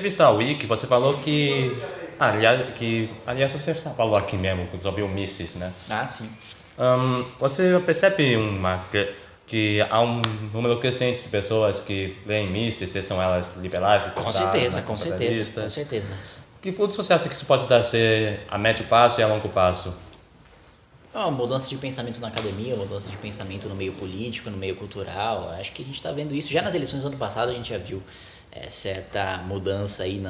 entrevista ao Wiki, você falou que... aliás, você falou aqui mesmo sobre o Mises, né? Ah, sim. Você percebe que há um número crescente de pessoas que leem Mises, sejam elas liberais, Com libertárias, certeza, com certeza, com capitalistas? certeza. Que frutos você acha que isso pode dar ser a médio prazo e a longo prazo? É uma mudança de pensamento na academia, uma mudança de pensamento no meio político, no meio cultural. Acho que a gente está vendo isso. Já nas eleições do ano passado a gente já viu certa mudança aí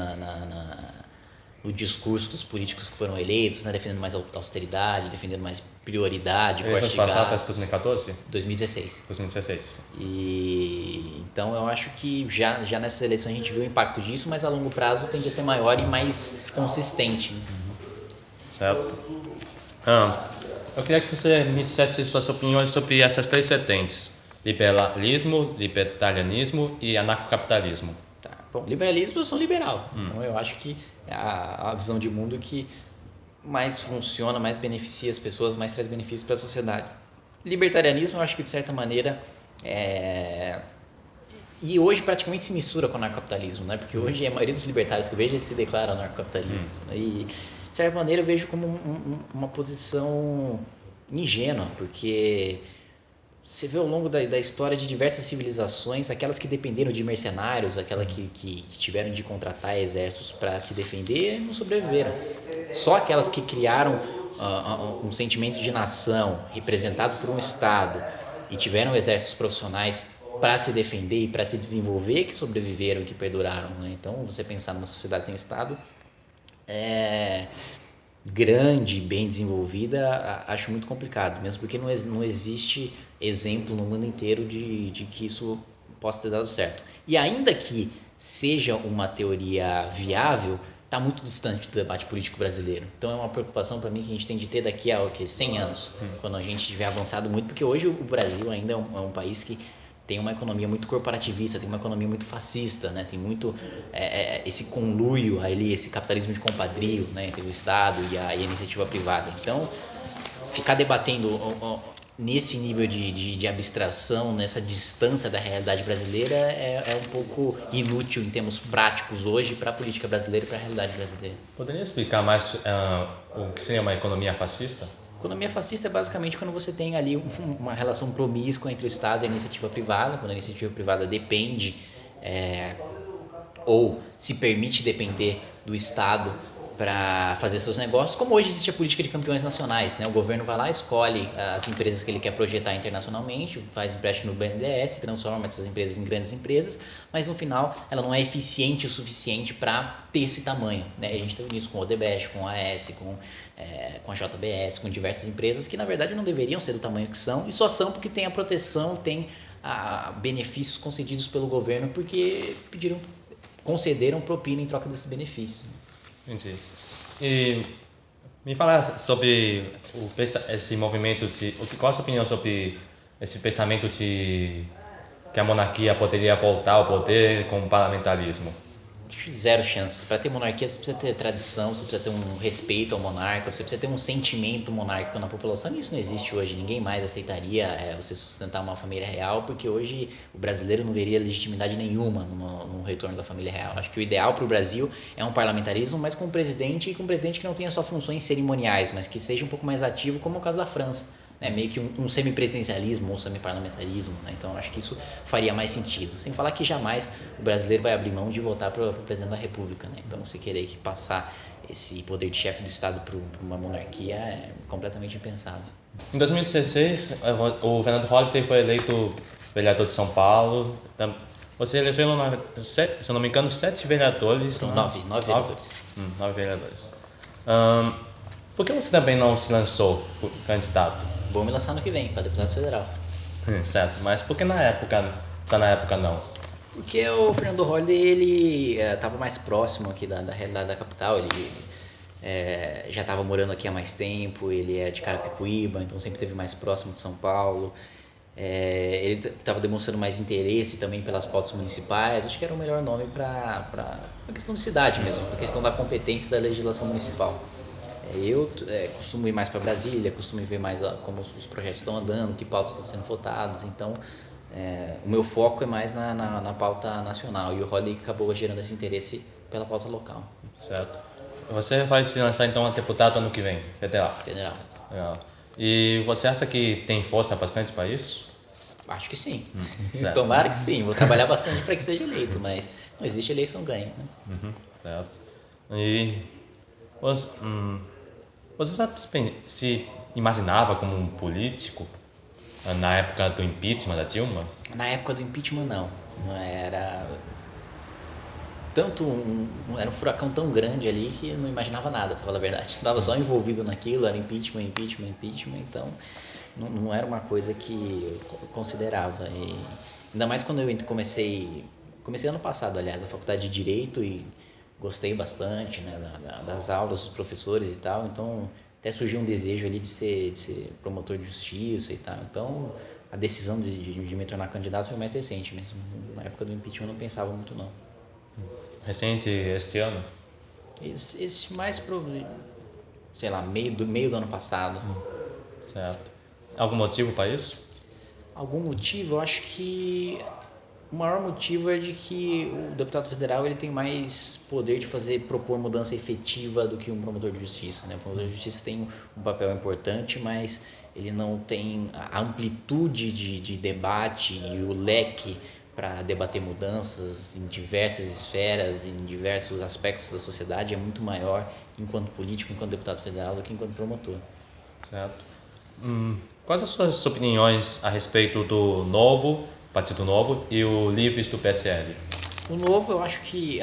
no discurso dos políticos que foram eleitos, né? Defendendo mais austeridade, defendendo mais prioridade, corte Eleições de passadas, gastos. 2014? 2016. 2016. E então eu acho que já nessas eleições a gente viu o impacto disso, mas a longo prazo tende a ser maior e mais consistente. Né? Certo. Eu queria que você me dissesse suas opiniões sobre essas três vertentes: liberalismo, libertarianismo e anarcocapitalismo. Tá. Bom, liberalismo, eu sou liberal. Então eu acho que é a visão de mundo que mais funciona, mais beneficia as pessoas, mais traz benefícios para a sociedade. Libertarianismo, eu acho que de certa maneira e hoje praticamente se mistura com o anarcocapitalismo, né? Porque hoje a maioria dos libertários que eu vejo eles se declaram anarcocapitalistas. Né? E de certa maneira eu vejo como uma posição ingênua, porque você vê ao longo da história de diversas civilizações, aquelas que dependeram de mercenários, aquelas que tiveram de contratar exércitos para se defender, não sobreviveram. Só aquelas que criaram um sentimento de nação representado por um Estado e tiveram exércitos profissionais para se defender e para se desenvolver que sobreviveram e que perduraram. Né? Então, você pensar numa sociedade sem Estado grande, bem desenvolvida, acho muito complicado, mesmo porque não existe exemplo no mundo inteiro de que isso possa ter dado certo. E ainda que seja uma teoria viável, está muito distante do debate político brasileiro. Então é uma preocupação para mim que a gente tem de ter daqui a 100 anos, quando a gente tiver avançado muito, porque hoje o Brasil ainda é um país que tem uma economia muito corporativista, tem uma economia muito fascista, né? Tem muito esse conluio ali, esse capitalismo de compadrio, né? Entre o Estado e a iniciativa privada. Então, ficar debatendo nesse nível de abstração, nessa distância da realidade brasileira, é um pouco inútil em termos práticos hoje para a política brasileira e para a realidade brasileira. Poderia explicar mais o que seria uma economia fascista? Economia fascista é basicamente quando você tem ali uma relação promíscua entre o Estado e a iniciativa privada, quando a iniciativa privada depende ou se permite depender do Estado para fazer seus negócios, como hoje existe a política de campeões nacionais, né? O governo vai lá, escolhe as empresas que ele quer projetar internacionalmente, faz empréstimo no BNDES, transforma essas empresas em grandes empresas, mas no final ela não é eficiente o suficiente para ter esse tamanho, né? A gente teve isso com o Odebrecht, com a AES, com a JBS, com diversas empresas que na verdade não deveriam ser do tamanho que são e só são porque tem a proteção, tem benefícios concedidos pelo governo porque concederam propina em troca desses benefícios. Entendi. E me fala sobre esse movimento qual a sua opinião sobre esse pensamento de que a monarquia poderia voltar ao poder com o parlamentarismo? Zero chances. Para ter monarquia você precisa ter tradição, você precisa ter um respeito ao monarca, você precisa ter um sentimento monárquico na população, e isso não existe hoje. Ninguém mais aceitaria você sustentar uma família real, porque hoje o brasileiro não veria legitimidade nenhuma no retorno da família real. Acho que o ideal para o Brasil é um parlamentarismo, mas com um presidente que não tenha só funções cerimoniais, mas que seja um pouco mais ativo, como o caso da França. Meio que um semipresidencialismo ou semiparlamentarismo, né? Então acho que isso faria mais sentido, sem falar que jamais o brasileiro vai abrir mão de votar para o presidente da república, né? Então você querer passar esse poder de chefe do estado para uma monarquia é completamente impensável. Em 2016 o Fernando Holliday foi eleito vereador de São Paulo. Você elegeu, se eu não me engano, 7 vereadores. São 9 vereadores. 9 vereadores. Por que você também não se lançou candidato? Vou me lançar no que vem, para deputado federal. Certo, mas por que na época não? Porque o Fernando Holliday, ele estava mais próximo aqui da realidade da capital, ele já estava morando aqui há mais tempo, ele é de Carapicuíba, então sempre esteve mais próximo de São Paulo. Ele estava demonstrando mais interesse também pelas pautas municipais, acho que era o melhor nome para a questão de cidade mesmo, a questão da competência da legislação municipal. Eu costumo ir mais para Brasília, costumo ver mais como os projetos estão andando, que pautas estão sendo votadas, então o meu foco é mais na pauta nacional, e o Holliday acabou gerando esse interesse pela pauta local. Certo. Você vai se lançar então a deputado ano que vem, federal. Federal. Legal. E você acha que tem força bastante para isso? Acho que sim. Certo. Tomara que sim. Vou trabalhar bastante para que seja eleito, mas não existe eleição ganha. Né? Certo. E você, você sabe se imaginava como um político na época do impeachment da Dilma? Na época do impeachment, não. Não era era um furacão tão grande ali que eu não imaginava nada, para falar a verdade. Estava só envolvido naquilo, era impeachment, então não era uma coisa que eu considerava. E ainda mais quando eu comecei ano passado, aliás, na faculdade de Direito e gostei bastante, né, das aulas, dos professores e tal, então até surgiu um desejo ali de ser promotor de justiça e tal, então a decisão de me tornar candidato foi mais recente mesmo. Na época do impeachment eu não pensava muito não. Recente este ano? Esse mais pro, sei lá, meio do ano passado. Certo. Algum motivo para isso? Algum motivo? Eu acho que o maior motivo é de que o deputado federal ele tem mais poder de propor mudança efetiva do que um promotor de justiça, né? O promotor de justiça tem um papel importante, mas ele não tem a amplitude de debate e o leque para debater mudanças em diversas esferas, em diversos aspectos da sociedade, é muito maior enquanto político, enquanto deputado federal, do que enquanto promotor. Certo. Quais as suas opiniões a respeito do Novo, Partido Novo, e o Livres do PSL? O Novo, eu acho que,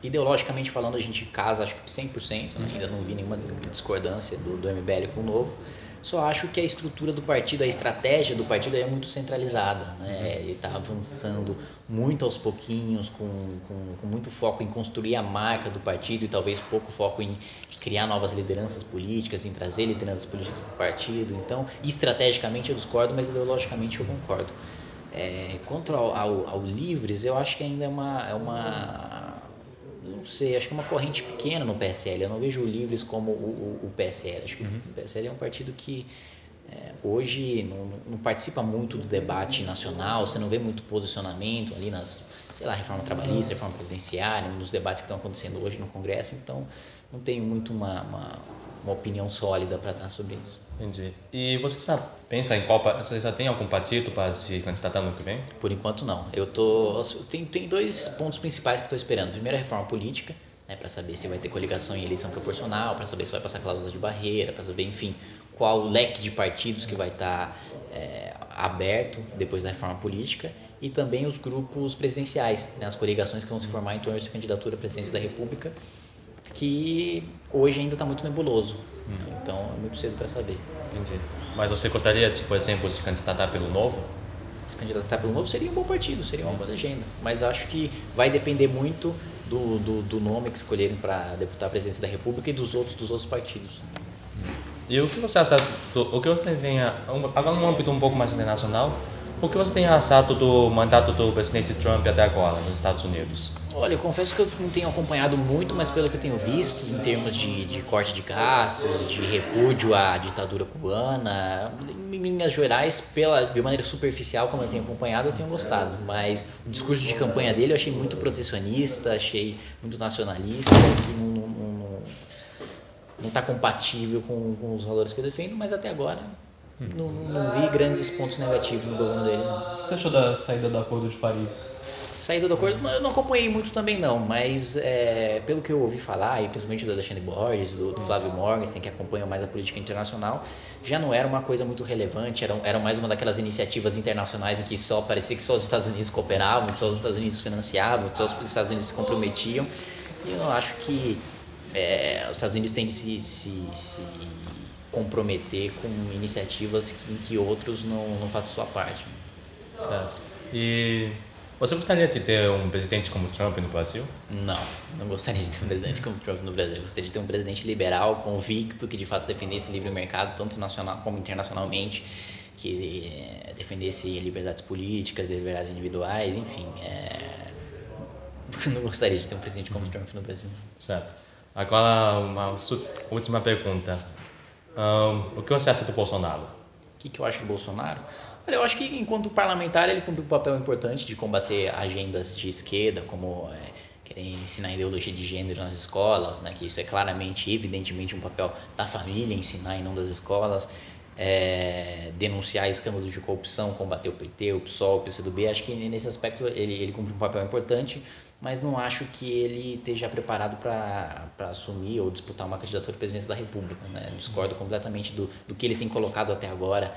ideologicamente falando, a gente casa, acho que 100%, né? Ainda não vi nenhuma discordância do MBL com o Novo. Só acho que a estrutura do partido, a estratégia do partido é muito centralizada, né? Ele está avançando muito aos pouquinhos, com muito foco em construir a marca do partido e talvez pouco foco em criar novas lideranças políticas, em trazer lideranças políticas para o partido. Então, estrategicamente eu discordo, mas ideologicamente eu concordo. Quanto ao Livres, eu acho que ainda é uma não sei, acho que é uma corrente pequena no PSL. Eu não vejo o Livres como o PSL. Acho que o PSL é um partido que hoje não participa muito do debate nacional, você não vê muito posicionamento ali reforma trabalhista, reforma previdenciária, nos debates que estão acontecendo hoje no Congresso, então não tenho muito uma opinião sólida para dar sobre isso. Entendi. E você pensa você já tem algum partido para se candidatar no ano que vem? Por enquanto não. Tem dois pontos principais que estou esperando. Primeiro, a reforma política, né, para saber se vai ter coligação em eleição proporcional, para saber se vai passar cláusulas de barreira, para saber, enfim, qual o leque de partidos que vai estar aberto depois da reforma política, e também os grupos presidenciais, né, as coligações que vão se formar em torno de candidatura à presidência da República, que hoje ainda está muito nebuloso. Então é muito cedo para saber. Entendi. Mas você gostaria de, por exemplo, se candidatar pelo Novo? Se candidatar pelo Novo seria um bom partido, seria uma boa legenda. Mas acho que vai depender muito do nome que escolherem para deputar a presidência da República e dos outros partidos. E o que você acha o que você tem agora num âmbito um pouco mais internacional, o que você tem achado do mandato do presidente Trump até agora nos Estados Unidos? Olha, eu confesso que eu não tenho acompanhado muito, mas pelo que eu tenho visto, em termos de corte de gastos, de repúdio à ditadura cubana, em linhas gerais, de maneira superficial, como eu tenho acompanhado, eu tenho gostado. Mas o discurso de campanha dele eu achei muito protecionista, achei muito nacionalista, que não está compatível com os valores que eu defendo, mas até agora não vi grandes pontos negativos no governo dele. Não. O que você achou da saída do Acordo de Paris? Saída do acordo, eu não acompanhei muito também não, mas pelo que eu ouvi falar, e principalmente do Alexandre Borges, do Flávio Morgenstern, que acompanham mais a política internacional, já não era uma coisa muito relevante, era mais uma daquelas iniciativas internacionais em que parecia que só os Estados Unidos cooperavam, que só os Estados Unidos financiavam, que só os Estados Unidos se comprometiam, e eu acho que os Estados Unidos têm de se comprometer com iniciativas em que outros não façam sua parte. Certo. E você gostaria de ter um presidente como Trump no Brasil? Não gostaria de ter um presidente como Trump no Brasil. Gostaria de ter um presidente liberal, convicto, que de fato defendesse livre mercado, tanto nacional como internacionalmente, que defendesse liberdades políticas, liberdades individuais, enfim. Não gostaria de ter um presidente como Trump no Brasil. Certo. Agora, uma última pergunta. O que você acha do Bolsonaro? O que eu acho do Bolsonaro? Olha, eu acho que enquanto parlamentar ele cumpriu um papel importante de combater agendas de esquerda, como querer ensinar ideologia de gênero nas escolas, né, que isso é claramente, evidentemente, um papel da família ensinar e não das escolas, denunciar escândalos de corrupção, combater o PT, o PSOL, o PCdoB. Acho que nesse aspecto ele cumpre um papel importante, mas não acho que ele esteja preparado para assumir ou disputar uma candidatura à presidência da República, né? Discordo completamente do que ele tem colocado até agora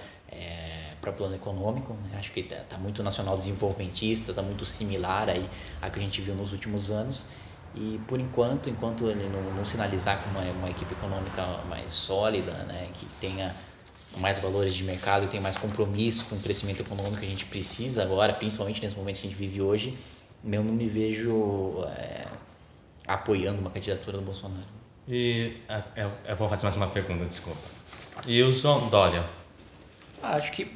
para o plano econômico, né? Acho que está muito nacional desenvolvimentista, está muito similar aí a que a gente viu nos últimos anos. E por enquanto ele não sinalizar com uma equipe econômica mais sólida, né, que tenha mais valores de mercado e tenha mais compromisso com o crescimento econômico que a gente precisa agora, principalmente nesse momento que a gente vive hoje, eu não me vejo apoiando uma candidatura do Bolsonaro. E eu vou fazer mais uma pergunta, desculpa. E o João Dória? Acho que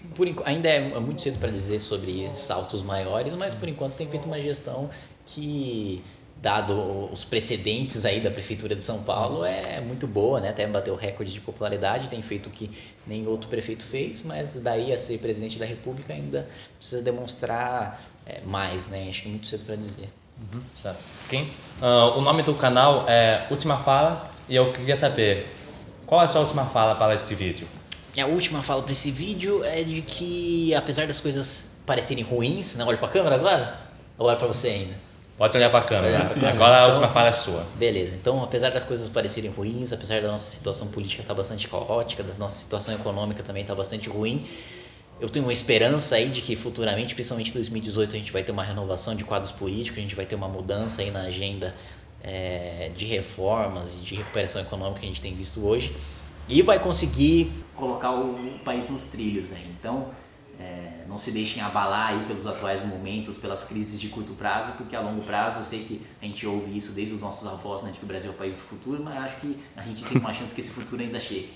ainda é muito cedo para dizer sobre saltos maiores, mas por enquanto tem feito uma gestão que, dado os precedentes aí da Prefeitura de São Paulo, é muito boa, né? Até bateu recorde de popularidade, tem feito o que nem outro prefeito fez, mas daí a ser presidente da República ainda precisa demonstrar mais, né? Acho que é muito cedo para dizer. Certo. O nome do canal é Última Fala e eu queria saber qual é a sua última fala para este vídeo. A última fala para esse vídeo é de que, apesar das coisas parecerem ruins, não olha para a câmera agora? Ou olha para você ainda? Pode olhar para a câmera. Agora a Então, última fala é sua. Beleza, então apesar das coisas parecerem ruins, apesar da nossa situação política estar bastante caótica, da nossa situação econômica também estar bastante ruim, eu tenho uma esperança aí de que futuramente, principalmente em 2018, a gente vai ter uma renovação de quadros políticos, a gente vai ter uma mudança aí na agenda de reformas e de recuperação econômica que a gente tem visto hoje, e vai conseguir colocar o país nos trilhos aí. Então, não se deixem abalar aí pelos atuais momentos, pelas crises de curto prazo, porque a longo prazo, eu sei que a gente ouve isso desde os nossos avós, né, de que o Brasil é o país do futuro, mas acho que a gente tem uma chance que esse futuro ainda chegue.